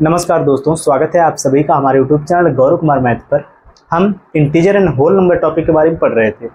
नमस्कार दोस्तों, स्वागत है आप सभी का हमारे YouTube channel Gaurav Kumar math पर। हम integer and whole number topic के बारे में पढ़ रहे थे।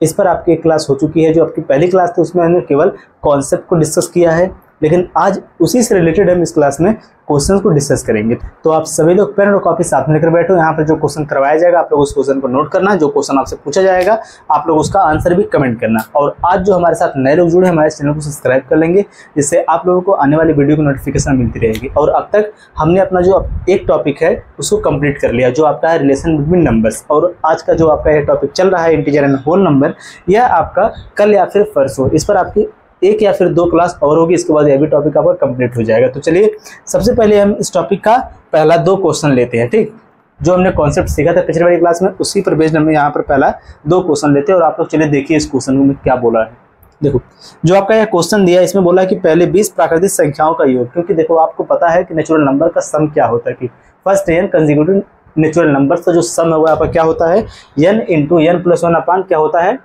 इस पर आपकी एक क्लास हो चुकी है। जो आपकी पहली क्लास थी उसमें हमने केवल कॉन्सेप्ट को डिस्कस किया है, लेकिन आज उसी से रिलेटेड हम इस क्लास में क्वेश्चंस को डिस्कस करेंगे। तो आप सभी लोग पेन और कॉपी साथ में लेकर बैठो। यहाँ पर जो क्वेश्चन करवाया जाएगा आप लोग उस क्वेश्चन को नोट करना। जो क्वेश्चन आपसे पूछा जाएगा आप लोग उसका आंसर भी कमेंट करना। और आज जो हमारे साथ नए लोग जुड़े हैं, हमारे चैनल को सब्सक्राइब कर लेंगे, जिससे आप लोगों को आने वाली वीडियो की नोटिफिकेशन मिलती रहेगी। और अब तक हमने अपना जो एक टॉपिक है उसको कंप्लीट कर लिया, जो आपका है रिलेशन बिटवीन नंबर्स। और आज का जो आपका ये टॉपिक चल रहा है इंटीजर एंड होल नंबर, यह आपका कल या फिर परसों इस पर आपकी एक या फिर दो क्लास और होगी। इसके बाद यह भी टॉपिक आपका कंप्लीट हो जाएगा। तो चलिए सबसे पहले हम इस टॉपिक का पहला दो क्वेश्चन लेते हैं। ठीक, जो हमने कॉन्सेप्ट सीखा था पिछली वाली क्लास में, उसी पर बेस्ड हमें यहाँ पर पहला दो क्वेश्चन लेते हैं। और आप लोग चलिए देखिए इस क्वेश्चन में क्या बोला है। देखो, जो आपका यह क्वेश्चन दिया है इसमें बोला है कि पहले 20 प्राकृतिक संख्याओं का योग। क्योंकि देखो आपको पता है कि नेचुरल नंबर का सम क्या होता है, कि first n consecutive natural number का जो सम है वो आपका क्या होता है, n इंटू n प्लस 1 अपान क्या होता है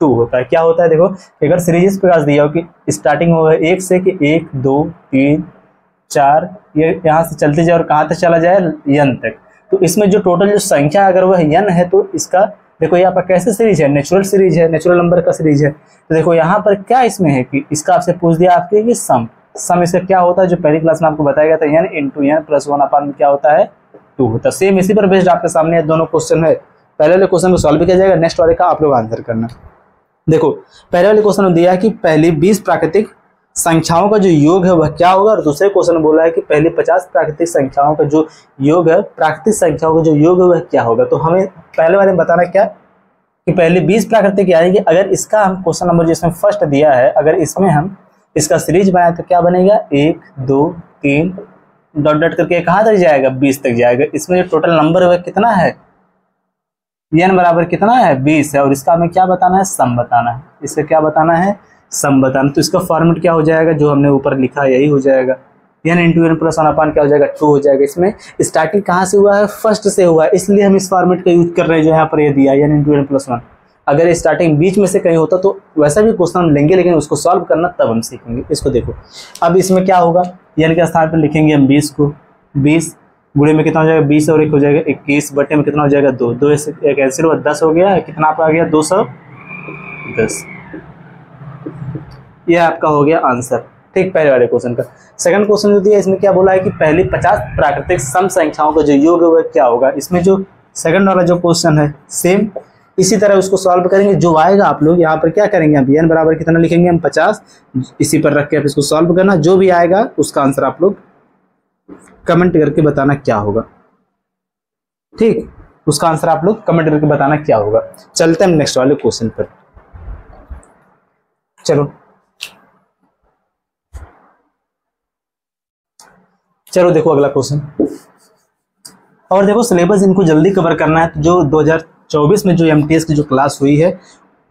2 होता है। क्या होता है देखो, अगर सीरीज इस प्रकार दिया हो कि स्टार्टिंग होगा 1 से कि 1 2 3 4, ये यहाँ से चलते जाए और कहाँ तक चला जाए n तक। तो इसमें जो टोटल जो संख्या अगर वह n है तो इसका देखो ये आपका कैसे सीरीज है, नेचुरल सीरीज है, नेचुरल नंबर का सीरीज है। तो देखो यहाँ पर क्या इसमें है कि इसका आपसे पूछ दिया आपके कि सम इसका क्या होता है, जो पहली क्लास में आपको बताया गया था n इंटू n प्लस 1 अपान क्या होता है 2 होता है। सेम इसी पर बेस्ड आपके सामने दोनों क्वेश्चन है। पहले वाले क्वेश्चन को सॉल्व किया जाएगा, नेक्स्ट वाले का आप लोग आंसर करना। देखो पहले वाले क्वेश्चन में दिया है कि पहली 20 प्राकृतिक संख्याओं का जो योग है वह क्या होगा, और दूसरे क्वेश्चन में बोला है कि पहली 50 प्राकृतिक संख्याओं का जो योग है, प्राकृतिक संख्याओं का जो योग है वह क्या होगा। तो हमें पहले वाले में बताना क्या कि पहले 20 प्राकृतिक, यानी कि अगर इसका हम क्वेश्चन नंबर जिसमें फर्स्ट दिया है, अगर इसमें हम इसका सीरीज बनाए तो क्या बनेगा 1 2 3 डॉट डॉट करके कहाँ तक जाएगा 20 तक जाएगा। इसमें जो टोटल नंबर है वह कितना है, n बराबर कितना है 20 है। और इसका हमें क्या बताना है, सम बताना है। इसका क्या बताना है, सम बताना। तो इसका फॉर्मेट क्या हो जाएगा, जो हमने ऊपर लिखा है यही हो जाएगा, n इंटू n प्लस 1 अपान क्या हो जाएगा 2 हो जाएगा। इसमें स्टार्टिंग कहाँ से हुआ है, फर्स्ट से हुआ है, इसलिए हम इस फॉर्मेट का यूज कर रहे हैं जो यहाँ पर ये दिया है n इंटू n प्लस 1। अगर स्टार्टिंग बीच में से कहीं होता तो वैसा भी क्वेश्चन हम लेंगे, लेकिन उसको सॉल्व करना तब हम सीखेंगे। इसको देखो, अब इसमें क्या होगा, n के स्थान पर लिखेंगे हम 20 को, 20 गुणे में कितना हो जाएगा 20 और 1 हो जाएगा 21, बटे में कितना हो जाएगा 2, 2 से एक कैंसिल हुआ 10 हो गया। कितना आपका आ गया 210। यह आपका हो गया आंसर। ठीक, पहले वाले क्वेश्चन का। सेकंड क्वेश्चन जो दिया इसमें क्या बोला है कि पहली 50 प्राकृतिक सम संख्याओं का जो योग है वह क्या होगा। इसमें जो सेकंड वाला जो क्वेश्चन है सेम इसी तरह उसको सॉल्व करेंगे। जो आएगा आप लोग यहाँ पर क्या करेंगे, अब n बराबर कितना लिखेंगे हम 50, इसी पर रख के आप इसको सॉल्व करना। जो भी आएगा उसका आंसर आप लोग कमेंट करके बताना क्या होगा। ठीक, उसका आंसर आप लोग कमेंट करके बताना क्या होगा। चलते हैं नेक्स्ट वाले क्वेश्चन पर। चलो देखो अगला क्वेश्चन। और देखो सिलेबस इनको जल्दी कवर करना है। तो जो 2024 में जो एमटीएस की जो क्लास हुई है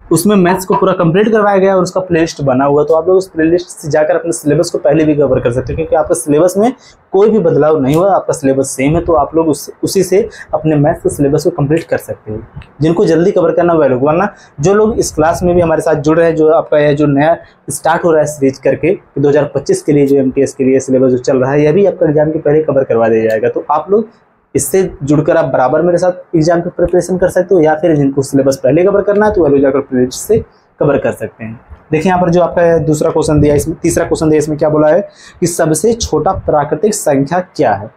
उसमें मैथ्स को पूरा कंप्लीट करवाया गया और उसका प्लेलिस्ट बना हुआ। तो आप लोग उस प्लेलिस्ट से जाकर अपने सिलेबस को पहले भी कवर कर सकते हो, क्योंकि आपका सिलेबस में कोई भी बदलाव नहीं हुआ, आपका सिलेबस सेम है। तो आप लोग उसी से अपने मैथ्स के सिलेबस को कंप्लीट कर सकते हो। जिनको जल्दी कवर करना वह लोग, वरना जो लोग इस क्लास में भी हमारे साथ जुड़ रहे हैं, जो आपका यह जो नया स्टार्ट हो रहा है सीरीज करके 2025 के लिए जो एमटीएस के लिए सिलेबस जो चल रहा है, यह भी आपका एग्जाम के पहले कवर करवा दिया जाएगा। तो आप लोग इससे जुड़कर आप बराबर मेरे साथ एग्जाम की प्रिपरेशन कर सकते हो, या फिर जिनको सिलेबस पहले कवर करना है तो वह लोग जाकर प्लेलिस्ट से कवर कर सकते हैं। देखिए यहाँ पर जो आपका दूसरा क्वेश्चन दिया, इसमें तीसरा क्वेश्चन दिया, इसमें क्या बोला है कि सबसे छोटा प्राकृतिक संख्या क्या है।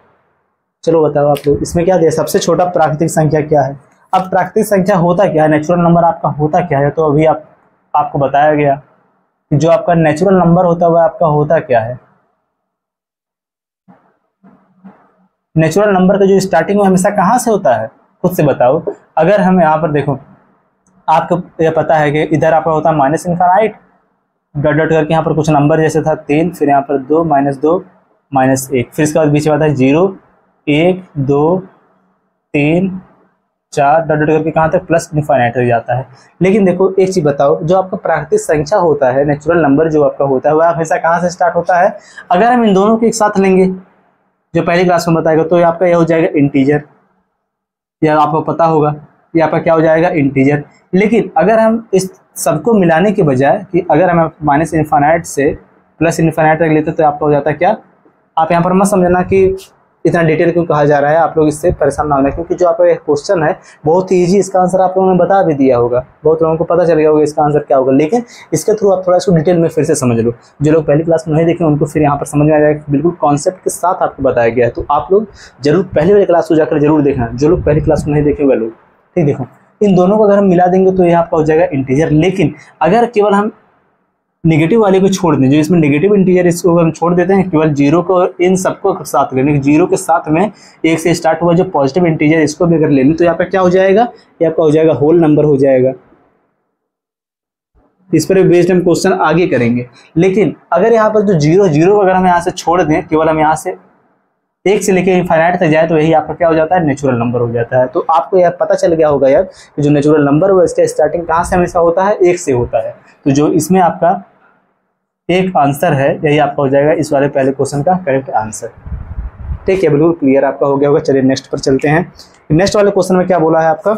चलो बताओ आप लोग, इसमें क्या दिया, सबसे छोटा प्राकृतिक संख्या क्या है। अब प्राकृतिक संख्या होता क्या है, नेचुरल नंबर आपका होता क्या है। तो अभी आपको बताया गया कि जो आपका नेचुरल नंबर होता है वह आपका होता क्या है। नेचुरल नंबर का जो स्टार्टिंग में हमेशा कहाँ से होता है, खुद से बताओ। अगर हम यहाँ पर देखो, आपको यह पता है कि इधर आपका होता है माइनस इनफाइनाइट, डॉट डॉट करके यहाँ पर कुछ नंबर जैसे था 3, फिर यहाँ पर 2 -2 -1, फिर इसके बाद बीच में आता है 0 1 2 3 4 डॉट डॉट करके कहाँ तक प्लस इनफाइनाइट तक जाता है। लेकिन देखो एक चीज बताओ, जो आपका प्राकृतिक संख्या होता है, नेचुरल नंबर जो आपका होता है, वह हमेशा कहाँ से स्टार्ट होता है। अगर हम इन दोनों को एक साथ लेंगे जो पहली क्लास में बताएगा, तो ये आपका यह हो जाएगा इंटीजर, यह आपको पता होगा, ये आपका क्या हो जाएगा इंटीजर। लेकिन अगर हम इस सबको मिलाने के बजाय कि अगर हम माइनस इनफाइनाइट से प्लस इनफाइनाइट तक लेते तो आपका हो जाता है क्या आप यहाँ पर मत समझना कि इतना डिटेल क्यों कहा जा रहा है, आप लोग इससे परेशान ना होना, क्योंकि जो आपका क्वेश्चन है बहुत ही ईजी, इसका आंसर आप लोगों ने बता भी दिया होगा, बहुत लोगों को पता चल गया होगा इसका आंसर क्या होगा, लेकिन इसके थ्रू आप थोड़ा इसको डिटेल में फिर से समझ लो। जो लोग पहली क्लास में नहीं देखे उनको फिर यहाँ पर समझ में आ जाएगा, बिल्कुल कॉन्सेप्ट के साथ आपको बताया गया है। तो आप लोग जरूर पहली वाली क्लास को जाकर जरूर देखना, जो लोग पहली क्लास में नहीं देखे हुए लोग। ठीक, देखो इन दोनों को अगर हम मिला देंगे तो ये आपका हो जाएगा इंटीजर, लेकिन अगर केवल हम नेगेटिव वाले को छोड़ दें, जो इसमें नेगेटिव इंटीजर इसको हम छोड़ देते हैं, केवल जीरो को इन सबको साथ लेने, जीरो के साथ में एक से स्टार्ट हुआ जो पॉजिटिव इंटीजर इसको भी अगर ले लें तो यहाँ पे क्या हो जाएगा, ये आपका हो जाएगा होल नंबर हो जाएगा। इस पर बेस्ड हम क्वेश्चन आगे करेंगे। लेकिन अगर यहाँ पर जो जीरो जीरो अगर हम यहाँ से छोड़ दें, केवल हम यहाँ से एक से लेकर इनफाइनाइट तक जाए तो यही आपका क्या हो जाता है, नेचुरल नंबर हो जाता है। तो आपको यह पता चल गया होगा यार कि जो नेचुरल नंबर है इसका स्टार्टिंग कहाँ से हमेशा होता है, एक से होता है। तो जो इसमें आपका एक आंसर है यही आपका हो जाएगा इस वाले पहले क्वेश्चन का करेक्ट आंसर। ठीक है, बिल्कुल क्लियर आपका हो गया होगा। चलिए नेक्स्ट पर चलते हैं। नेक्स्ट वाले क्वेश्चन में क्या बोला है आपका,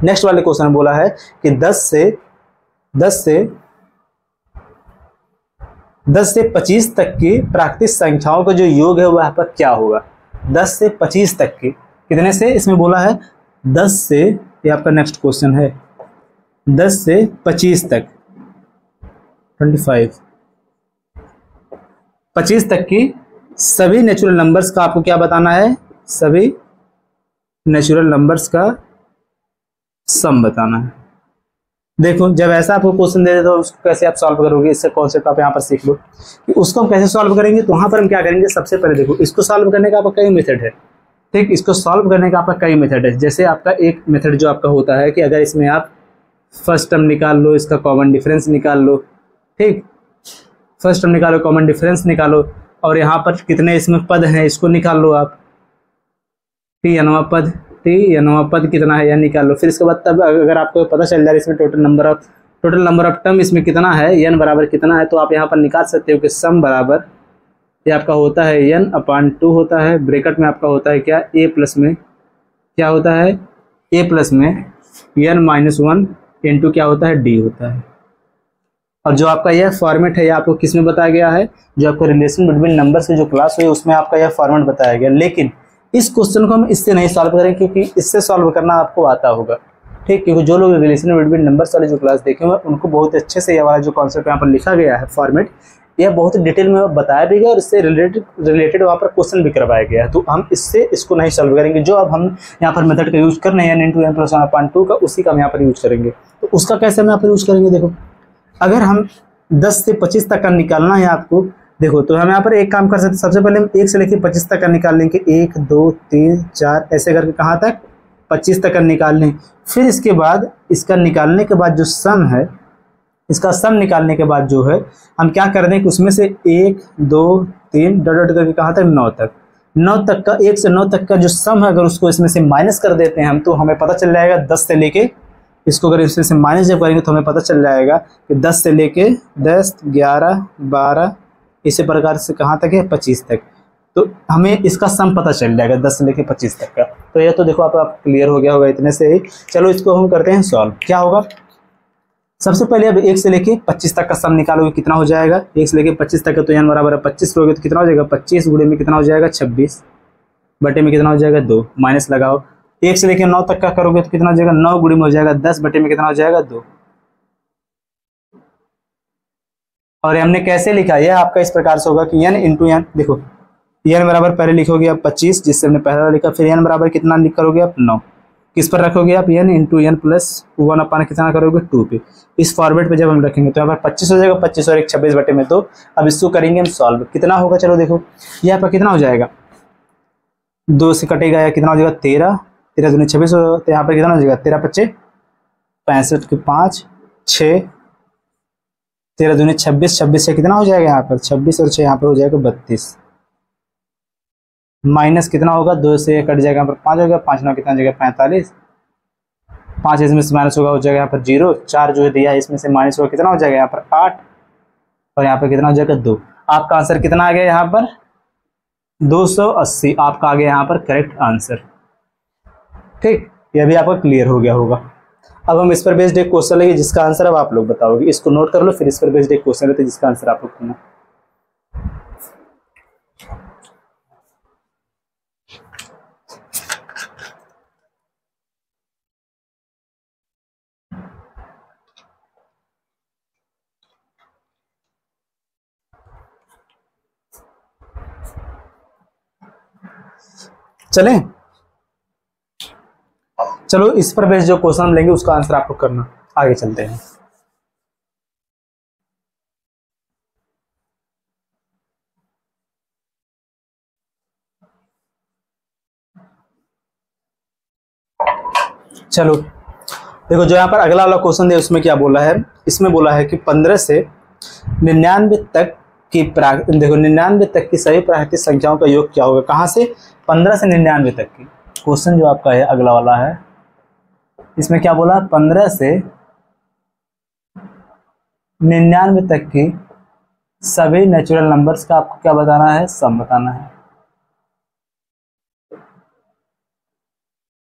नेक्स्ट वाले क्वेश्चन में बोला है कि 10 से 25 तक की प्राकृतिक संख्याओं का जो योग है वह पर क्या होगा। 10 से 25 तक की कितने से, इसमें बोला है 10 से, ये आपका नेक्स्ट क्वेश्चन है, 10 से 25 तक 25 तक की सभी नेचुरल नंबर्स का आपको क्या बताना है, सभी नेचुरल नंबर्स का सम बताना है। देखो जब ऐसा आपको क्वेश्चन दे दे तो उसको कैसे आप सॉल्व करोगे, इससे कॉन्सेप्ट आप यहाँ पर सीख लो कि उसको हम कैसे सॉल्व करेंगे। तो वहाँ पर हम क्या करेंगे, सबसे पहले देखो इसको सॉल्व करने का आपका कई मेथड है। ठीक, इसको सॉल्व करने का आपका कई मेथड है। जैसे आपका एक मेथड जो आपका होता है कि अगर इसमें आप फर्स्ट टर्म निकाल लो, इसका कॉमन डिफरेंस निकाल लो। ठीक, फर्स्ट टर्म निकालो, कॉमन डिफरेंस निकालो, और यहाँ पर कितने इसमें पद हैं इसको निकाल लो आप। टी नवा पद कितना है यह निकाल लो। फिर इसके बाद तब अगर आपको पता चल जाए इसमें टोटल नंबर ऑफ टर्म इसमें कितना है, n बराबर कितना है, तो आप यहाँ पर निकाल सकते हो कि सम बराबर ये आपका होता है n/2 होता है, ब्रैकेट में आपका होता है क्या, a प्लस में क्या होता है, a प्लस में n-1 इंटू क्या होता है, d होता है। और जो आपका यह फॉर्मेट है यह आपको किस में बताया गया है, जो आपको रिलेशन बिटवीन नंबर्स की जो क्लास हुई उसमें आपका यह फॉर्मेट बताया गया। लेकिन इस क्वेश्चन को हम इससे नहीं सॉल्व करेंगे क्योंकि इससे सॉल्व करना आपको आता होगा। ठीक, क्योंकि जो लोग रिलेशन बिटवीन नंबर्स वाली जो क्लास देखे हुए उनको बहुत अच्छे से यह वाला जो कॉन्सेप्ट यहाँ पर लिखा गया है फॉर्मेट, यह बहुत डिटेल में बताया भी गया और इससे रिलेटेड वहाँ पर क्वेश्चन भी करवाया गया है। तो हम इसको नहीं सॉल्व करेंगे। जो अब हम यहाँ पर मेथड का यूज कर रहे हैं n×n+1/2 का, उसी का हम यहाँ पर यूज करेंगे। तो उसका कैसे हम यहाँ पर यूज करेंगे, देखो अगर हम 10 से 25 तक का निकालना है आपको, देखो तो हम यहाँ पर एक काम कर सकते हैं। सबसे पहले हम 1 से लेकर 25 तक का निकाल लेंगे, 1 2 3 4 ऐसे करके कहाँ तक, 25 तक का निकाल लें। फिर इसके बाद इसका निकालने के बाद जो सम है, इसका सम निकालने के बाद जो है हम क्या कर दें कि उसमें से 1 2 3 डॉट करके कहाँ तक, 9 तक का, 1 से 9 तक का जो सम है अगर उसको इसमें से माइनस कर देते हैं हम, तो हमें पता चल जाएगा 10 से लेके, इसको अगर इसमें से माइनस जब करेंगे तो हमें पता चल जाएगा कि 10 से लेके 10 11 12 इसी प्रकार से कहाँ तक है, 25 तक। तो हमें इसका सम पता चल जाएगा 10 से लेके 25 तक का। तो ये तो देखो आप क्लियर हो गया होगा इतने से ही। चलो इसको हम करते हैं सॉल्व। क्या होगा, सबसे पहले अब 1 से लेके 25 तक का सम निकालोगे, कितना हो जाएगा, 1 से लेके 25 तक का, तो n बराबर है 25 लोगे तो कितना हो जाएगा, 25 गुणे में कितना हो जाएगा, 26 बटे में कितना हो जाएगा, 2 माइनस लगाओ। 1 से लेके 9 तक का करोगे तो कितना हो जाएगा, 9 गुणे में हो जाएगा 10 बटे में कितना हो जाएगा, 2। और हमने कैसे लिखा, यह आपका इस प्रकार से होगा कि n इंटू n, देखो n बराबर पहले लिखोगे आप 25 जिससे हमने पहला लिखा, फिर n बराबर कितना लिख करोगे आप 9, किस पर रखोगे आप, n इंटू n प्लस 1 कितना करोगे, 2 पे। इस फॉर्मेट पे जब हम रखेंगे तो यहाँ पर 25 हो जाएगा, 25 और 1 26 बटे में 2। अब इसको करेंगे हम सॉल्व, कितना होगा, चलो देखो यहाँ पर कितना हो जाएगा, 2 से कटेगा या कितना हो जाएगा, 13 13 दूनी 26 तो यहाँ पर कितना हो जाएगा, 13 25 65 के 5 6 13 दूनी 26 26 से कितना हो जाएगा यहाँ पर, 26 और 6 यहाँ पर हो जाएगा 32, माइनस कितना होगा, 2 से कट जाएगा यहाँ पर 5 हो गया, 5 9 कितना हो जाएगा, 45, 5 इसमें से माइनस होगा हो जाएगा यहाँ पर 0, 4 जो है दिया है इसमें से माइनस होगा कितना हो जाएगा यहाँ पर 8, और यहाँ पर कितना हो जाएगा 2। आपका आंसर कितना आ गया यहाँ पर, 280 आपका आ गया यहाँ पर करेक्ट आंसर। ठीक, यह भी आपका क्लियर हो गया होगा। अब हम इस पर बेस्ड एक क्वेश्चन लेंगे जिसका आंसर अब आप लोग बताओगे, इसको नोट कर लो, फिर इस पर बेस्ड एक क्वेश्चन लेते हैं जिसका आंसर आप लोग करना। चलें, चलो इस पर बेस्ड जो क्वेश्चन हम लेंगे उसका आंसर आपको करना। आगे चलते हैं। चलो देखो, जो यहाँ पर अगला वाला क्वेश्चन है उसमें क्या बोला है, इसमें बोला है कि 15 से 99 तक की देखो 99 तक की सभी प्राकृतिक संख्याओं का योग क्या होगा। कहाँ से 15 से 99 तक की क्वेश्चन जो आपका है अगला वाला है, इसमें क्या बोला, 15 से 99 तक की सभी नेचुरल नंबर्स का आपको क्या बताना है, सम बताना है।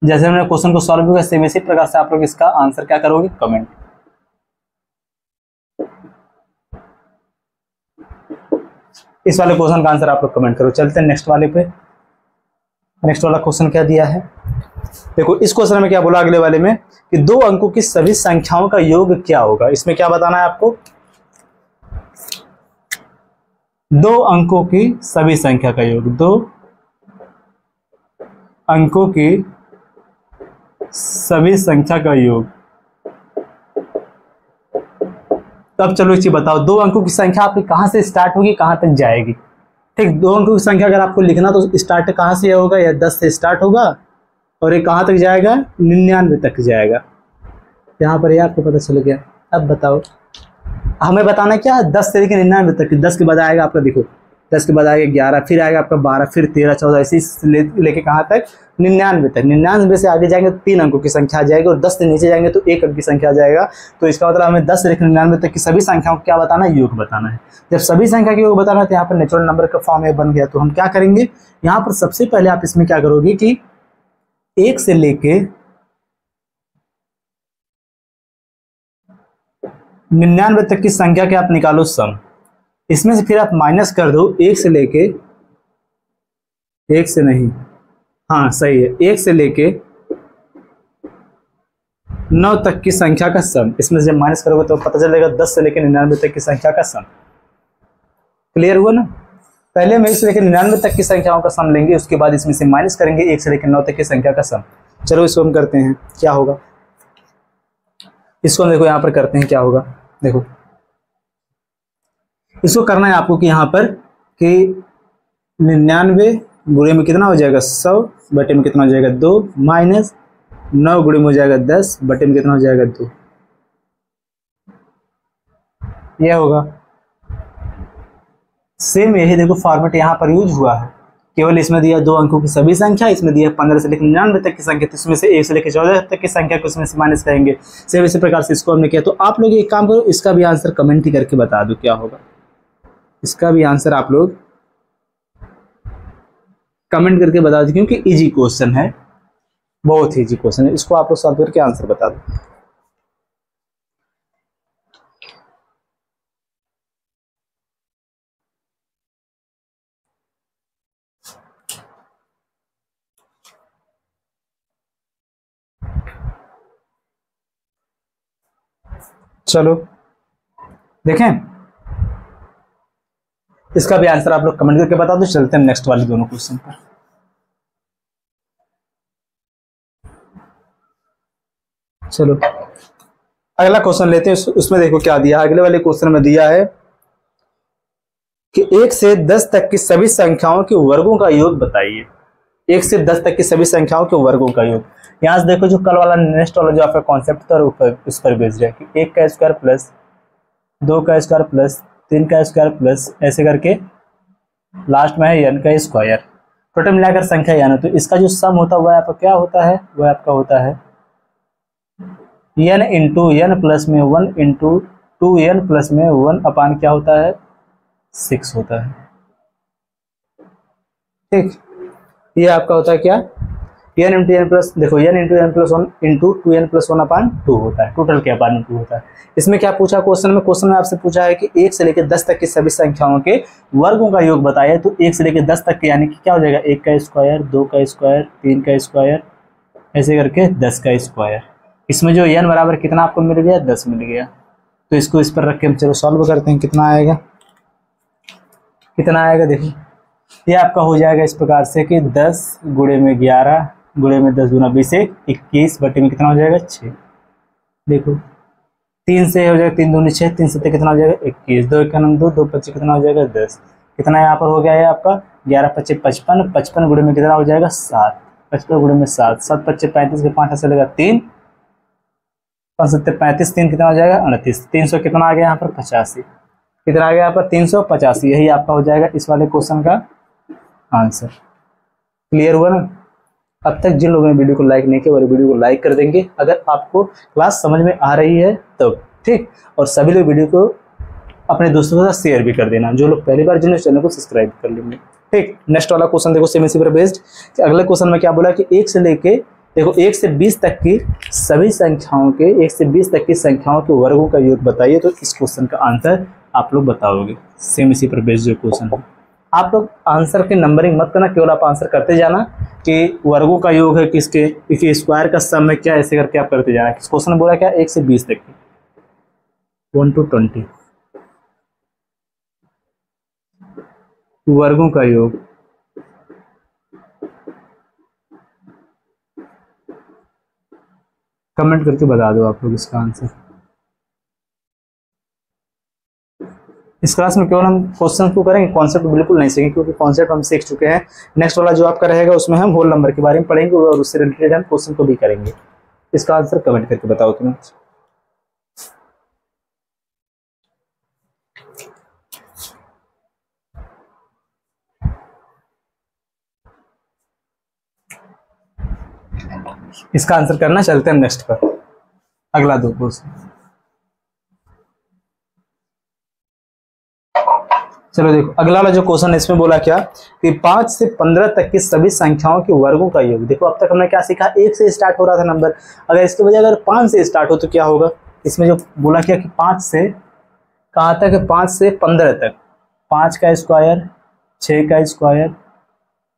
जैसे हमने क्वेश्चन को सॉल्व किया सेम इसी प्रकार से आप लोग इसका आंसर क्या करोगे, कमेंट। इस वाले क्वेश्चन का आंसर आप लोग कमेंट करो। चलते हैं नेक्स्ट वाले पे। नेक्स्ट वाला क्वेश्चन क्या दिया है, देखो इस क्वेश्चन में क्या बोला अगले वाले में कि 2 अंकों की सभी संख्याओं का योग क्या होगा। इसमें क्या बताना है आपको, 2 अंकों की सभी संख्या का योग, 2 अंकों की सभी संख्या का योग। तब चलो एक चीज बताओ, 2 अंकों की संख्या आपकी कहां से स्टार्ट होगी, कहां तक जाएगी। ठीक, 2 अंकों की संख्या अगर आपको लिखना तो स्टार्ट कहां से होगा, या 10 से स्टार्ट होगा और ये कहां तक जाएगा, 99 तक जाएगा। यहाँ पर ये आपको पता चल गया। अब बताओ हमें बताना क्या, 10 से लेकर 99 तक। 10 के बाद आएगा आपका, देखो 10 के बाद आएगा 11, फिर आएगा आपका 12, फिर 13, 14, ऐसे लेके कहाँ तक, 99 तक। 99 से आगे जाएंगे तो 3 अंकों की संख्या आ जाएगी, और 10 से नीचे जाएंगे तो 1 अंक की संख्या आ जाएगा। तो इसका मतलब हमें 10 से लेकर 99 तक की सभी संख्याओं को क्या बताना है, योग बताना है। जब सभी संख्या के योग बताना है तो यहाँ पर नेचुरल नंबर का फॉर्म बन गया। तो हम क्या करेंगे, यहाँ पर सबसे पहले आप इसमें क्या करोगे कि 1 से लेके 99 तक की संख्या के आप निकालो सम। इसमें से फिर आप माइनस कर दो 1 से लेके, 1 से नहीं, हाँ सही है, 1 से लेके 9 तक की संख्या का सम। इसमें से जब माइनस करोगे तो पता चलेगा 10 से लेकर 99 तक की संख्या का सम। क्लियर हुआ ना। पहले हम 1 से लेकर 99 तक की संख्याओं का सम लेंगे, उसके बाद इसमें से माइनस करेंगे 1 से लेकर 9 तक की संख्या का सम। चलो इसको हम करते हैं, क्या होगा इसको हम देखो यहाँ पर करते हैं क्या होगा। देखो इसको करना है आपको कि यहाँ पर कि 99 गुणे में कितना हो जाएगा, 100 बटे में कितना हो जाएगा 2, माइनस 9 गुणे में हो जाएगा 10 बटे में कितना हो जाएगा 2। यह होगा सेम, यही देखो फॉर्मेट यहाँ पर यूज हुआ है। केवल इसमें दिया 2 अंकों की सभी संख्या, इसमें दिया 15 से लेकर 99 तक की संख्या, तो इसमें से 1 से लेकर 14 तक की संख्या को इसमें से माइनस करेंगे। सेम इसी प्रकार से इसको हमने किया। तो आप लोग एक काम करो, इसका भी आंसर कमेंट ही करके बता दो क्या होगा। इसका भी आंसर आप लोग कमेंट करके बता दो, क्योंकि इजी क्वेश्चन है, बहुत ही इजी क्वेश्चन है। इसको आप लोग सॉल्व करके आंसर बता दो। चलो देखें, इसका भी आंसर आप लोग कमेंट करके बता दो। चलते हैं नेक्स्ट वाले दोनों क्वेश्चन पर। चलो अगला क्वेश्चन लेते हैं। उसमें देखो क्या दिया है, अगले वाले क्वेश्चन में दिया है कि 1 से 10 तक की सभी संख्याओं के वर्गों का योग बताइए। 1 से 10 तक की सभी संख्याओं के वर्गों का योग। यहाँ से देखो जो कल वाला नेक्स्ट वाला जो आपका कॉन्सेप्ट था उस पर बेस्ड है कि 1 का स्क्वायर प्लस 2 का स्क्वायर प्लस 3 का स्क्वायर प्लस ऐसे करके लास्ट में है n का स्क्वायर, टोटल मिलाकर संख्या n। तो इसका जो सम होता है वह आपका क्या होता है, वह आपका होता है n इंटू n प्लस में 1 इंटू 2n प्लस में 1 अपान क्या होता है 6 होता है। ठीक, ये आपका होता है क्या, n इंटू n प्लस, देखो n into n plus 1 into 2n plus 1 अपान 2 होता है, टोटल के अपान 2 होता है। इसमें क्या पूछा क्वेश्चन में आपसे पूछा है कि 1 से लेकर 10 तक की सभी संख्याओं के वर्गों का योग बताइए। तो 1 से लेकर 10 तक के यानी कि क्या हो जाएगा, 1 का स्क्वायर, 2 का स्क्वायर, 3 का स्क्वायर, ऐसे करके 10 का स्क्वायर। इसमें जो n बराबर कितना आपको मिल गया, 10 मिल गया। तो इसको इस पर रख के हम चलो सॉल्व करते हैं, कितना आएगा, कितना आएगा देखो ये आपका हो जाएगा इस प्रकार से कि 10 गुणे में 11 गुणे में 10 गुना 20 21 बटे में कितना हो जाएगा 6। देखो 3 से हो जाएगा 3 दूनी 6, 3 से कितना हो जाएगा 21, 2 1 2, 2 25 कितना हो जाएगा 10, कितना यहाँ पर हो गया है आपका 11 25 55, 55 गुणे में कितना हो जाएगा 7, 55 गुणे में 7, 7 25 35 के 5 से लेगा 3, 5 7 35, 3 कितना हो जाएगा 38, 300 कितना आ गया यहाँ पर 85, कितना आ गया यहाँ पर 385। यही आपका हो जाएगा इस वाले क्वेश्चन का आंसर। क्लियर हुआ ना? अब तक जिन लोगों ने वीडियो को लाइक नहीं किया वो वीडियो को लाइक कर देंगे अगर आपको क्लास समझ में आ रही है तो, ठीक। और सभी लोग वीडियो को अपने दोस्तों के साथ शेयर भी कर देना, जो लोग पहली बार जिन्होंने चैनल को सब्सक्राइब कर लेंगे, ठीक। नेक्स्ट वाला क्वेश्चन देखो सेम इसी पर बेस्ड। अगले क्वेश्चन में क्या बोला कि 1 से लेके देखो 1 से 20 तक की सभी संख्याओं के 1 से 20 तक की संख्याओं के वर्गों का योग बताइए। तो इस क्वेश्चन का आंसर आप लोग बताओगे। सेम इसी पर बेस्ड जो क्वेश्चन है, आप लोग आंसर की नंबरिंग मत करना, केवल आप आंसर करते जाना कि वर्गों का योग है किसके, कि स्क्वायर का सम है क्या, ऐसे करके आप करते जाना। इस क्वेश्चन में बोला क्या 1 से 20 तक की 1 to 20 वर्गों का योग। कमेंट करके बता दो आप लोग इसका आंसर। इस क्लास में केवल हम क्वेश्चन को करेंगे, कॉन्सेप्ट बिल्कुल नहीं सीखेंगे क्योंकि कॉन्सेप्ट हम सीख चुके हैं। नेक्स्ट वाला जो आपका रहेगा उसमें हम होल नंबर के बारे में पढ़ेंगे और उससे रिलेटेड हम क्वेश्चन को भी करेंगे। इसका आंसर कमेंट करके बताओ तुम्हें। इसका आंसर करना, चलते हैं नेक्स्ट पर। अगला दो क्वेश्चन, चलो देखो अगला वाला जो क्वेश्चन है इसमें बोला क्या कि 5 से 15 तक की सभी संख्याओं के वर्गों का योग। देखो अब तक हमने क्या सीखा, 1 से स्टार्ट हो रहा था नंबर, अगर इसके बजाय अगर 5 से स्टार्ट हो तो क्या होगा। इसमें जो बोला क्या कि 5 से कहाँ तक है, 5 से 15 तक, 5 का स्क्वायर, 6 का स्क्वायर,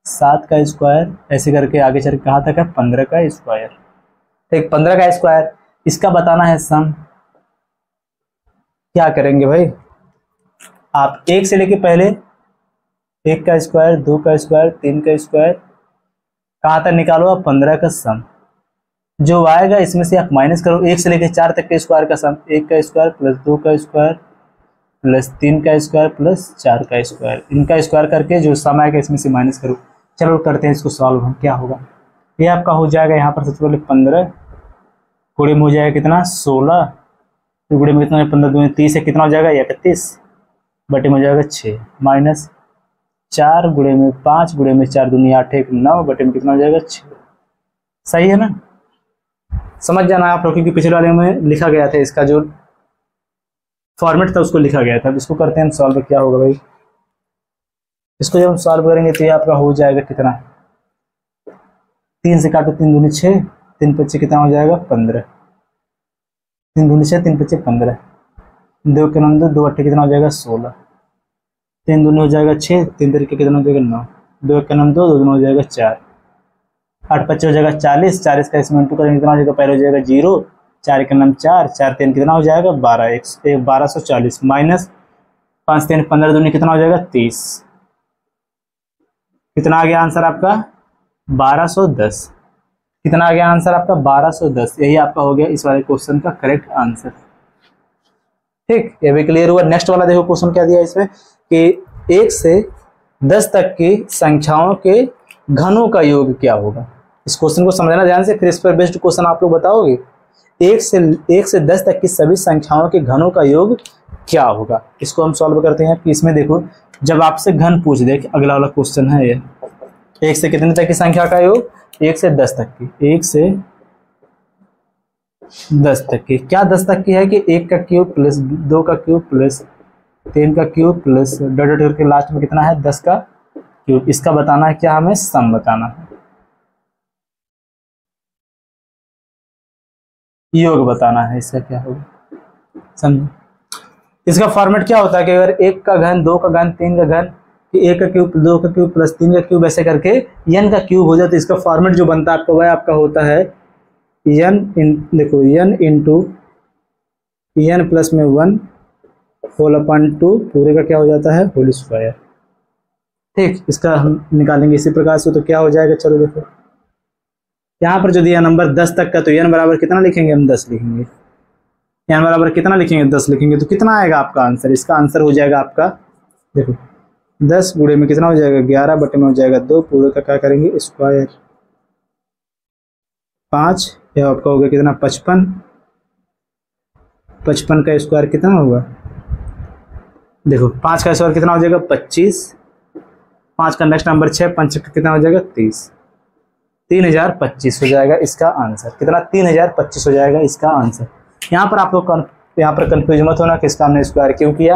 7 का स्क्वायर, ऐसे करके आगे चल कहाँ तक है 15 का स्क्वायर, ठीक। 15 का स्क्वायर, इसका बताना है सम। क्या करेंगे भाई, आप 1 से लेके पहले 1 का स्क्वायर, 2 का स्क्वायर, 3 का स्क्वायर, कहाँ तक निकालो आप 15 का सम। जो आएगा इसमें से आप माइनस करो, 1 से लेके 4 तक के स्क्वायर का सम, 1 का स्क्वायर प्लस 2 का स्क्वायर प्लस 3 का स्क्वायर प्लस 4 का स्क्वायर, इनका स्क्वायर करके जो सम आएगा इसमें से माइनस करो। चलो करते हैं इसको सॉल्व हम, क्या होगा। ये आपका हो जाएगा यहाँ पर सबसे पहले 15 गुणे में हो जाएगा कितना 16, गुणे में कितना 15 दूनी 30 है, कितना हो जाएगा 31 बटे में हो जाएगा 6 माइनस 4 गुणे में 5 गुणे में 4 दूनी 8 1 9 बटे में कितना हो जाएगा 6। सही है ना? समझ जाना आप लोग, क्योंकि पिछले वाले में लिखा गया था, इसका जो फॉर्मेट था उसको लिखा गया था। इसको करते हैं हम सॉल्व, क्या होगा भाई। इसको जब हम सॉल्व करेंगे तो ये आपका हो जाएगा कितना, 3 से काटो 3 दूनी 6, 3 25 कितना हो जाएगा 15, 3 दूनी 6 3 25 15, 2 के 9 2 8 कितना हो जाएगा 16, 3 दूनी हो जाएगा 6, 3 तरीके कितना हो जाएगा 9, 2 के 9 2 2 दूनी हो जाएगा 4, 8 25 हो जाएगा 40, 40 का इसमें इंटू करेंगे कितना हो जाएगा, पहले हो जाएगा 0, 4 के 9 4, 4 3 कितना हो जाएगा 12, 1240 माइनस 5 3 15 दूनी कितना हो जाएगा 30, कितना आ गया आंसर आपका 1210। कितना आ गया आंसर आपका 1210। यही आपका हो गया इस वाले क्वेश्चन का करेक्ट आंसर, ठीक। ये भी क्लियर हुआ। नेक्स्ट वाला देखो क्वेश्चन क्या दिया इसमें कि 1 से 10 तक की संख्याओं के घनों का योग क्या होगा। इस क्वेश्चन को समझना ध्यान से, फिर इस पर बेस्ड क्वेश्चन आप लोग बताओगे। 1 से 10 तक की सभी संख्याओं के घनों का योग क्या होगा। इसको हम सॉल्व करते हैं कि इसमें देखो जब आपसे घन पूछ दे, अगला वाला क्वेश्चन है ये, 1 से कितने तक की संख्या का योग, 1 से 10 तक की, 1 से 10 तक की, क्या 10 तक की है कि 1 का क्यूब प्लस 2 का क्यूब प्लस 3 का क्यूब प्लस डॉट डॉट करके लास्ट में कितना है 10 का क्यूब। इसका बताना है क्या, हमें सम बताना है, योग बताना है इसका क्या होगा, समझो। इसका फॉर्मेट क्या होता है कि अगर 1 का घन 2 का घन 3 का घन, 1 का क्यूब 2 का क्यूब प्लस 3 का क्यूब ऐसे करके n का क्यूब हो जाता है। इसका फॉर्मेट जो बनता है आपका वह आपका होता है देखो n इंटू n प्लस में 1 होल अपॉन 2 पूरे का क्या हो जाता है होल स्क्वायर, ठीक, इसका हम निकालेंगे इसी प्रकार से, तो क्या हो जाएगा, चलो देखो यहाँ पर जो दिया नंबर 10 तक का, तो n बराबर कितना लिखेंगे, हम 10 लिखेंगे। n बराबर कितना लिखेंगे, 10 लिखेंगे, तो कितना आएगा आपका आंसर, इसका आंसर हो जाएगा आपका, देखो 10 गुणे में कितना हो जाएगा, 11 बटे में हो जाएगा 2, पूरे का क्या करेंगे, स्क्वायर 5, यह आपका हो गया कितना, 55, 55 का स्क्वायर कितना होगा, देखो 5 का स्क्वायर कितना हो जाएगा, 25, 5 का नेक्स्ट नंबर 6, 5 का कितना हो जाएगा, 30, 3025 हो जाएगा इसका आंसर, कितना, 3025 हो जाएगा इसका आंसर। यहाँ पर आप लोग यहाँ पर कंफ्यूज मत होना कि इसका हमने स्क्वायर क्यों किया,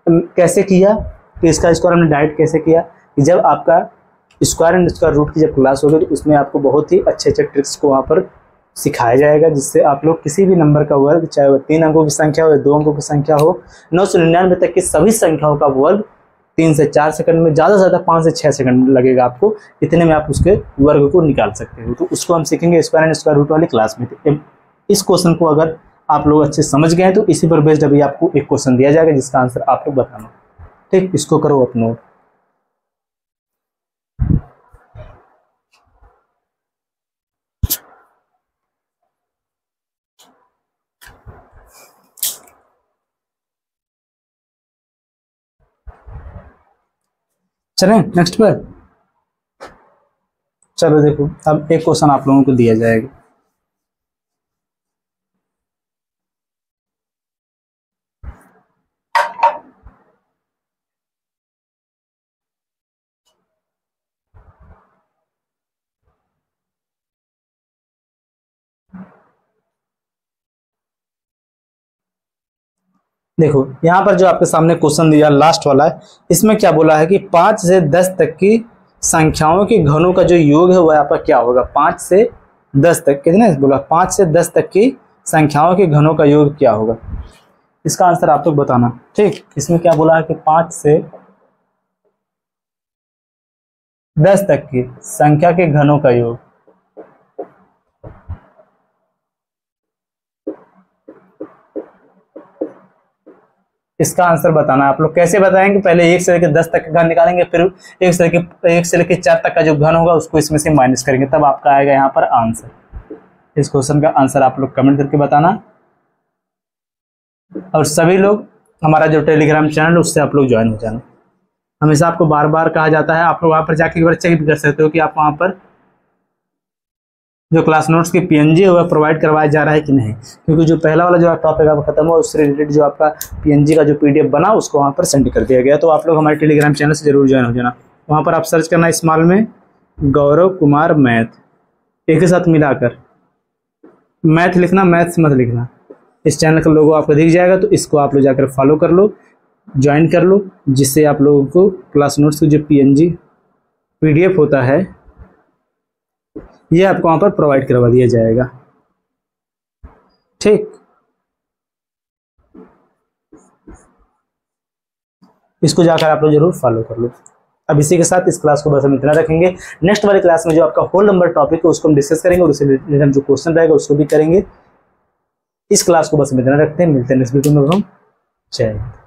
कैसे किया, कि इसका स्क्वायर हमने डायरेक्ट कैसे किया, कि जब आपका स्क्वायर एंड स्क्वायर रूट की जब क्लास होगी तो उसमें आपको बहुत ही अच्छे अच्छे ट्रिक्स को वहाँ पर सिखाया जाएगा, जिससे आप लोग किसी भी नंबर का वर्ग, चाहे वो 3 अंकों की संख्या हो या 2 अंकों की संख्या हो, 999 तक की सभी संख्याओं का वर्ग 3 से 4 सेकंड में, ज़्यादा से ज़्यादा 5 से 6 सेकंड लगेगा आपको, इतने में आप उसके वर्ग को निकाल सकते हो। तो उसको हम सीखेंगे स्क्वायर एंड स्क्वायर रूट वाली क्लास में। इस क्वेश्चन को अगर आप लोग अच्छे समझ गए हैं तो इसी पर बेस्ड अभी आपको एक क्वेश्चन दिया जाएगा जिसका आंसर आप लोग बताना। ठीक, इसको करो अपलोड। चलें नेक्स्ट पर। चलो देखो, अब एक क्वेश्चन आप लोगों को दिया जाएगा। देखो यहाँ पर जो आपके सामने क्वेश्चन दिया लास्ट वाला है, इसमें क्या बोला है कि 5 से 10 तक की संख्याओं के घनों का जो योग है वह यहाँ पर क्या होगा। 5 से 10 तक कितने बोला, 5 से 10 तक की संख्याओं के घनों का योग क्या होगा, इसका आंसर आप लोग बताना। ठीक, इसमें क्या बोला है कि 5 से 10 तक की संख्या के घनों का योग, इसका आंसर बताना। आप लोग कैसे बताएंगे, पहले 1 से लेकर 10 तक का घन निकालेंगे, फिर 1 से लेकर 4 तक का जो घन होगा उसको इसमें से माइनस करेंगे, तब आपका आएगा यहाँ पर आंसर। इस क्वेश्चन का आंसर आप लोग कमेंट करके बताना। और सभी लोग हमारा जो टेलीग्राम चैनल है उससे आप लोग ज्वाइन हो जाना। हमेशा आपको बार बार कहा जाता है, आप लोग वहाँ पर जाके एक बार चेक भी कर सकते हो कि आप वहाँ पर जो क्लास नोट्स की पीएनजी है वह प्रोवाइड करवाया जा रहा है कि नहीं, क्योंकि जो पहला वाला जो टॉपिक आपका खत्म हुआ उससे रिलेटेड जो आपका पीएनजी का जो पीडीएफ बना उसको वहाँ पर सेंड कर दिया गया। तो आप लोग हमारे टेलीग्राम चैनल से जरूर ज्वाइन हो जाना। वहाँ पर आप सर्च करना स्मॉल में गौरव कुमार मैथ, एक ही साथ मिलाकर मैथ लिखना, मैथ्स मत लिखना। इस चैनल का लोगो आपको दिख जाएगा, तो इसको आप लोग जाकर फॉलो कर लो, ज्वाइन कर लो, जिससे आप लोगों को क्लास नोट्स की जो पीएनजी पीडीएफ होता है ये आपको वहाँ पर प्रोवाइड करवा दिया जाएगा। ठीक, इसको जाकर आप लोग जरूर फॉलो कर लो। अब इसी के साथ इस क्लास को बस हम इतना रखेंगे। नेक्स्ट वाली क्लास में जो आपका होल नंबर टॉपिक है उसको हम डिस्कस करेंगे और उससे रिलेटेड जो क्वेश्चन रहेगा उसको भी करेंगे। इस क्लास को बस हम इतना रखते हैं, मिलते हैं नेक्स्ट वीडियो में। हम जय हिंद।